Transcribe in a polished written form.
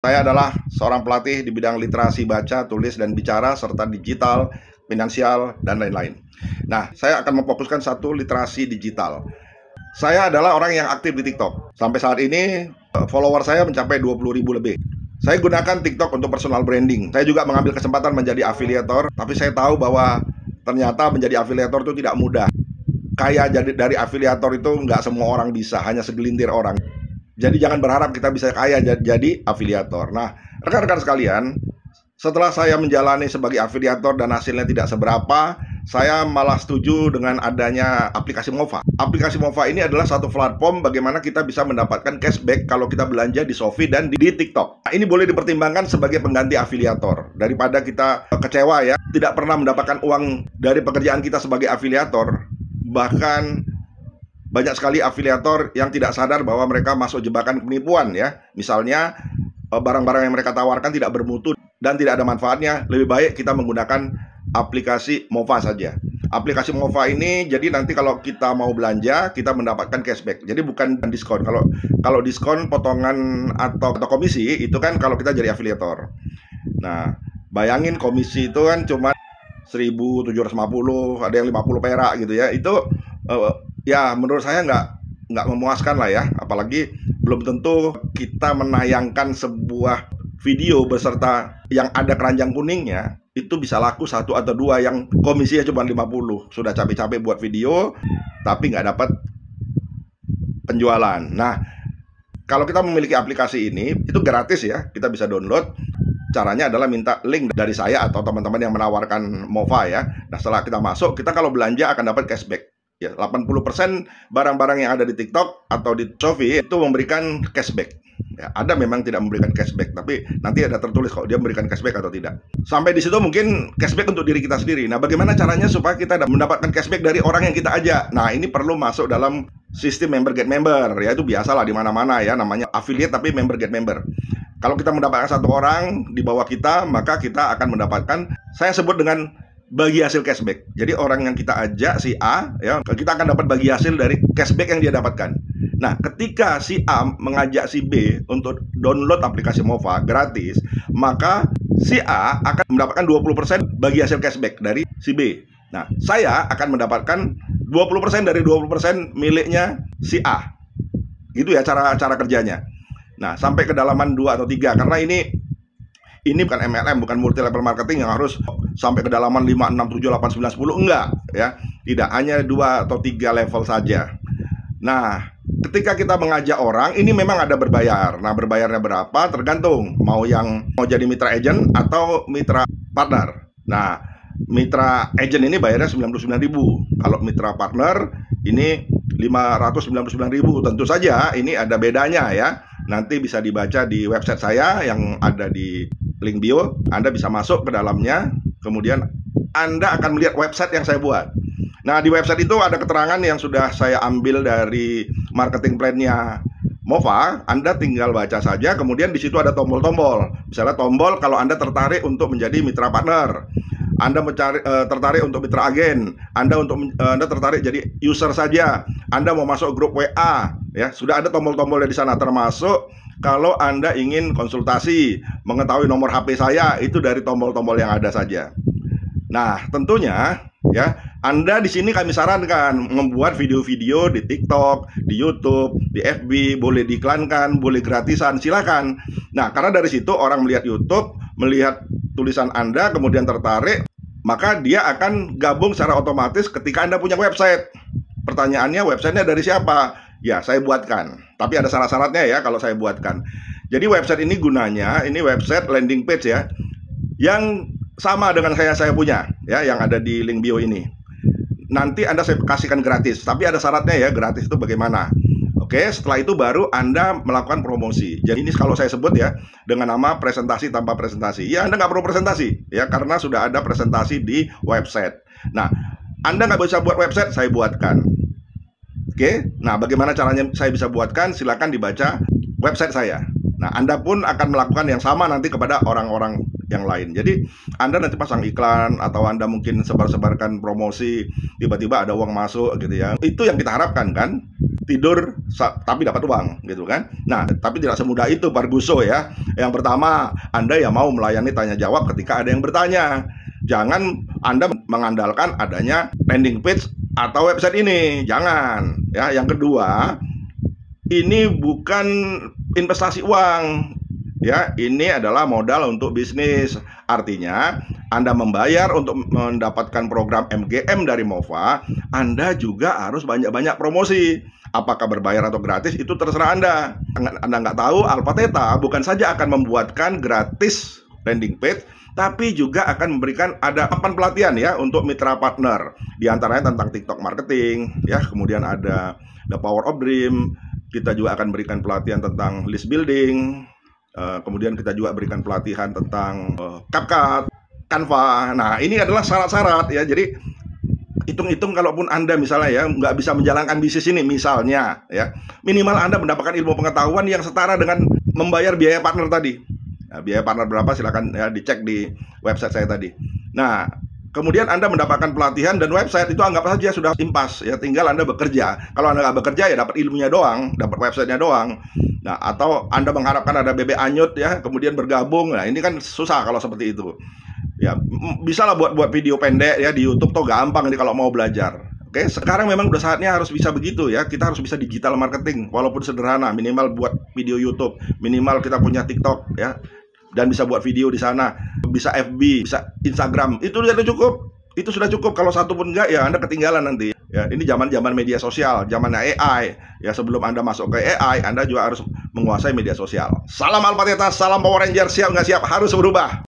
Saya adalah seorang pelatih di bidang literasi baca, tulis, dan bicara, serta digital, finansial, dan lain-lain. Nah, saya akan memfokuskan satu literasi digital. Saya adalah orang yang aktif di TikTok. Sampai saat ini, follower saya mencapai 20.000 lebih. Saya gunakan TikTok untuk personal branding. Saya juga mengambil kesempatan menjadi afiliator, tapi saya tahu bahwa ternyata menjadi afiliator itu tidak mudah. Kaya jadi dari afiliator itu nggak semua orang bisa, hanya segelintir orang. Jadi jangan berharap kita bisa kaya jadi afiliator. Nah, rekan-rekan sekalian, setelah saya menjalani sebagai afiliator dan hasilnya tidak seberapa, saya malah setuju dengan adanya aplikasi Mova. Aplikasi Mova ini adalah satu platform bagaimana kita bisa mendapatkan cashback kalau kita belanja di Shopee dan di TikTok. Nah, ini boleh dipertimbangkan sebagai pengganti afiliator. Daripada kita kecewa ya, tidak pernah mendapatkan uang dari pekerjaan kita sebagai afiliator. Bahkan banyak sekali afiliator yang tidak sadar bahwa mereka masuk jebakan penipuan ya. Misalnya barang-barang yang mereka tawarkan tidak bermutu dan tidak ada manfaatnya. Lebih baik kita menggunakan aplikasi Mova saja. Aplikasi Mova ini jadi nanti kalau kita mau belanja kita mendapatkan cashback. Jadi bukan diskon. Kalau diskon potongan atau komisi itu kan kalau kita jadi afiliator. Nah, bayangin komisi itu kan cuma 1.750, ada yang 50 perak gitu ya. Itu ya menurut saya nggak memuaskan lah ya. Apalagi belum tentu kita menayangkan sebuah video beserta yang ada keranjang kuningnya itu bisa laku 1 atau 2 yang komisinya cuma 50. Sudah capek-capek buat video tapi nggak dapat penjualan. Nah, kalau kita memiliki aplikasi ini itu gratis ya, kita bisa download. Caranya adalah minta link dari saya atau teman-teman yang menawarkan Mova ya. Nah, setelah kita masuk, kita kalau belanja akan dapat cashback. Ya, 80% barang-barang yang ada di TikTok atau di Shopee itu memberikan cashback. Ya, ada memang tidak memberikan cashback, tapi nanti ada tertulis kalau dia memberikan cashback atau tidak. Sampai di situ mungkin cashback untuk diri kita sendiri. Nah, bagaimana caranya supaya kita mendapatkan cashback dari orang yang kita ajak? Nah, ini perlu masuk dalam sistem member get member. Ya, itu biasalah di mana-mana ya, namanya affiliate tapi member get member. Kalau kita mendapatkan 1 orang di bawah kita, maka kita akan mendapatkan, saya sebut dengan bagi hasil cashback. Jadi orang yang kita ajak si A ya, kita akan dapat bagi hasil dari cashback yang dia dapatkan. Nah, ketika si A mengajak si B untuk download aplikasi Mova gratis, maka si A akan mendapatkan 20% bagi hasil cashback dari si B. Nah, saya akan mendapatkan 20% dari 20% miliknya si A. Gitu ya cara kerjanya. Nah, sampai kedalaman 2 atau 3 karena ini bukan MLM, bukan multi level marketing yang harus sampai kedalaman 5, 6, 7, 8, 9, 10 enggak ya. Tidak, hanya 2 atau 3 level saja. Nah, ketika kita mengajak orang ini memang ada berbayar. Nah, berbayarnya berapa tergantung mau jadi mitra agent atau mitra partner. Nah, mitra agent ini bayarnya 99.000. Kalau mitra partner ini 599.000. Tentu saja ini ada bedanya ya. Nanti bisa dibaca di website saya yang ada di link bio. Anda bisa masuk ke dalamnya, kemudian Anda akan melihat website yang saya buat. Nah, di website itu ada keterangan yang sudah saya ambil dari marketing plan-nya Mova. Anda tinggal baca saja, kemudian di situ ada tombol-tombol. Misalnya tombol kalau Anda tertarik untuk menjadi mitra partner, Anda tertarik untuk mitra agen, Anda tertarik jadi user saja, Anda mau masuk grup WA, ya sudah ada tombol-tombolnya di sana. Termasuk kalau Anda ingin konsultasi, mengetahui nomor HP saya, itu dari tombol-tombol yang ada saja. Nah, tentunya ya Anda di sini kami sarankan membuat video-video di TikTok, di YouTube, di FB, boleh diiklankan, boleh gratisan, silakan. Nah, karena dari situ orang melihat YouTube, melihat tulisan Anda, kemudian tertarik, maka dia akan gabung secara otomatis ketika Anda punya website. Pertanyaannya, websitenya dari siapa? Ya, saya buatkan. Tapi ada syarat-syaratnya ya kalau saya buatkan. Jadi website ini gunanya, ini website landing page ya, yang sama dengan saya punya ya, yang ada di link bio ini. Nanti Anda saya kasihkan gratis, tapi ada syaratnya ya, gratis itu bagaimana? Oke, setelah itu baru Anda melakukan promosi. Jadi ini kalau saya sebut ya, dengan nama presentasi tanpa presentasi. Ya, Anda nggak perlu presentasi ya, karena sudah ada presentasi di website. Nah, Anda nggak bisa buat website, saya buatkan. Oke, nah bagaimana caranya saya bisa buatkan? Silakan dibaca website saya. Nah, Anda pun akan melakukan yang sama nanti kepada orang-orang yang lain. Jadi Anda nanti pasang iklan atau Anda mungkin sebar-sebarkan promosi, tiba-tiba ada uang masuk gitu ya. Itu yang kita harapkan kan? tidur tapi dapat uang gitu kan. Nah, tapi tidak semudah itu Parguso ya. Yang pertama, Anda yang mau melayani tanya jawab ketika ada yang bertanya. Jangan Anda mengandalkan adanya landing page atau website ini, jangan ya. Yang kedua, ini bukan investasi uang ya, ini adalah modal untuk bisnis. Artinya Anda membayar untuk mendapatkan program MGM dari Mova, Anda juga harus banyak-banyak promosi. Apakah berbayar atau gratis itu terserah Anda. Anda nggak tahu, Alpha Theta bukan saja akan membuatkan gratis landing page, tapi juga akan memberikan ada papan pelatihan ya untuk mitra partner. Di antaranya tentang TikTok marketing ya, kemudian ada The Power of Dream. Kita juga akan berikan pelatihan tentang list building. Kemudian kita juga berikan pelatihan tentang CapCut, Canva. Nah, ini adalah syarat-syarat ya. Jadi hitung-hitung kalaupun Anda misalnya ya nggak bisa menjalankan bisnis ini misalnya ya, minimal Anda mendapatkan ilmu pengetahuan yang setara dengan membayar biaya partner tadi. Nah, biaya partner berapa silakan ya dicek di website saya tadi. Nah, kemudian Anda mendapatkan pelatihan dan website itu anggap saja sudah impas ya, tinggal Anda bekerja. Kalau Anda nggak bekerja ya dapat ilmunya doang, dapat websitenya doang. Nah, atau Anda mengharapkan ada bebek anyut ya, kemudian bergabung. Nah, ini kan susah kalau seperti itu. Ya, bisa lah buat video pendek ya di YouTube, toh gampang ini kalau mau belajar. Oke, sekarang memang udah saatnya harus bisa begitu ya. Kita harus bisa digital marketing, walaupun sederhana, minimal buat video YouTube, minimal kita punya TikTok ya, dan bisa buat video di sana, bisa FB, bisa Instagram. Itu sudah cukup. Itu sudah cukup. Kalau satu pun enggak ya Anda ketinggalan nanti. Ya, ini zaman media sosial, zamannya AI. Ya, sebelum Anda masuk ke AI, Anda juga harus menguasai media sosial. Salam Alpha Theta, salam Power Ranger, siap nggak siap harus berubah.